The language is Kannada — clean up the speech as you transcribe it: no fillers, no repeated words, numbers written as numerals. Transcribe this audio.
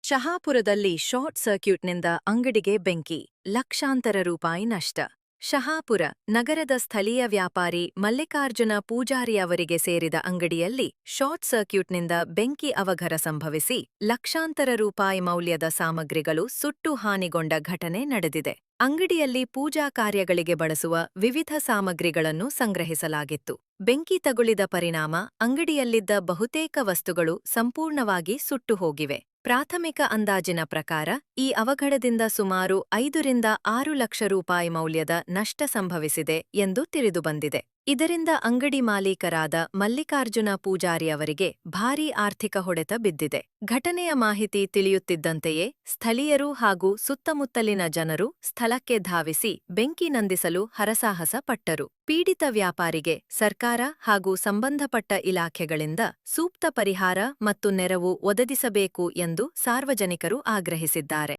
ಶಹಾಪುರದಲ್ಲಿ ಶಾರ್ಟ್ ಸರ್ಕ್ಯೂಟ್ನಿಂದ ಅಂಗಡಿಗೆ ಬೆಂಕಿ, ಲಕ್ಷಾಂತರ ರೂಪಾಯಿ ನಷ್ಟ. ಶಹಾಪುರ ನಗರದ ಸ್ಥಳೀಯ ವ್ಯಾಪಾರಿ ಮಲ್ಲಿಕಾರ್ಜುನ ಪೂಜಾರಿ ಅವರಿಗೆ ಸೇರಿದ ಅಂಗಡಿಯಲ್ಲಿ ಶಾರ್ಟ್ ಸರ್ಕ್ಯೂಟ್ನಿಂದ ಬೆಂಕಿ ಅವಘಡ ಸಂಭವಿಸಿ ಲಕ್ಷಾಂತರ ರೂಪಾಯಿ ಮೌಲ್ಯದ ಸಾಮಗ್ರಿಗಳು ಸುಟ್ಟು ಹಾನಿಗೊಂಡ ಘಟನೆ ನಡೆದಿದೆ. ಅಂಗಡಿಯಲ್ಲಿ ಪೂಜಾ ಕಾರ್ಯಗಳಿಗೆ ಬಳಸುವ ವಿವಿಧ ಸಾಮಗ್ರಿಗಳನ್ನು ಸಂಗ್ರಹಿಸಲಾಗಿತ್ತು. ಬೆಂಕಿ ತಗುಲಿದ ಪರಿಣಾಮ ಅಂಗಡಿಯಲ್ಲಿದ್ದ ಬಹುತೇಕ ವಸ್ತುಗಳು ಸಂಪೂರ್ಣವಾಗಿ ಸುಟ್ಟು ಹೋಗಿವೆ. ಪ್ರಾಥಮಿಕ ಅಂದಾಜಿನ ಪ್ರಕಾರ ಈ ಅವಘಡದಿಂದ ಸುಮಾರು 5ರಿಂದ 6 ಲಕ್ಷ ರೂಪಾಯಿ ಮೌಲ್ಯದ ನಷ್ಟ ಸಂಭವಿಸಿದೆ ಎಂದು ತಿಳಿದುಬಂದಿದೆ. ಇದರಿಂದ ಅಂಗಡಿ ಮಾಲೀಕರಾದ ಮಲ್ಲಿಕಾರ್ಜುನ ಪೂಜಾರಿ ಅವರಿಗೆ ಭಾರೀ ಆರ್ಥಿಕ ಹೊಡೆತ ಬಿದ್ದಿದೆ. ಘಟನೆಯ ಮಾಹಿತಿ ತಿಳಿಯುತ್ತಿದ್ದಂತೆಯೇ ಸ್ಥಳೀಯರು ಹಾಗೂ ಸುತ್ತಮುತ್ತಲಿನ ಜನರು ಸ್ಥಳಕ್ಕೆ ಧಾವಿಸಿ ಬೆಂಕಿ ನಂದಿಸಲು ಹರಸಾಹಸ ಪಟ್ಟರು. ಪೀಡಿತ ವ್ಯಾಪಾರಿಗೆ ಸರ್ಕಾರ ಹಾಗೂ ಸಂಬಂಧಪಟ್ಟ ಇಲಾಖೆಗಳಿಂದ ಸೂಕ್ತ ಪರಿಹಾರ ಮತ್ತು ನೆರವು ಒದಗಿಸಬೇಕು ಎಂದು ಸಾರ್ವಜನಿಕರು ಆಗ್ರಹಿಸಿದ್ದಾರೆ.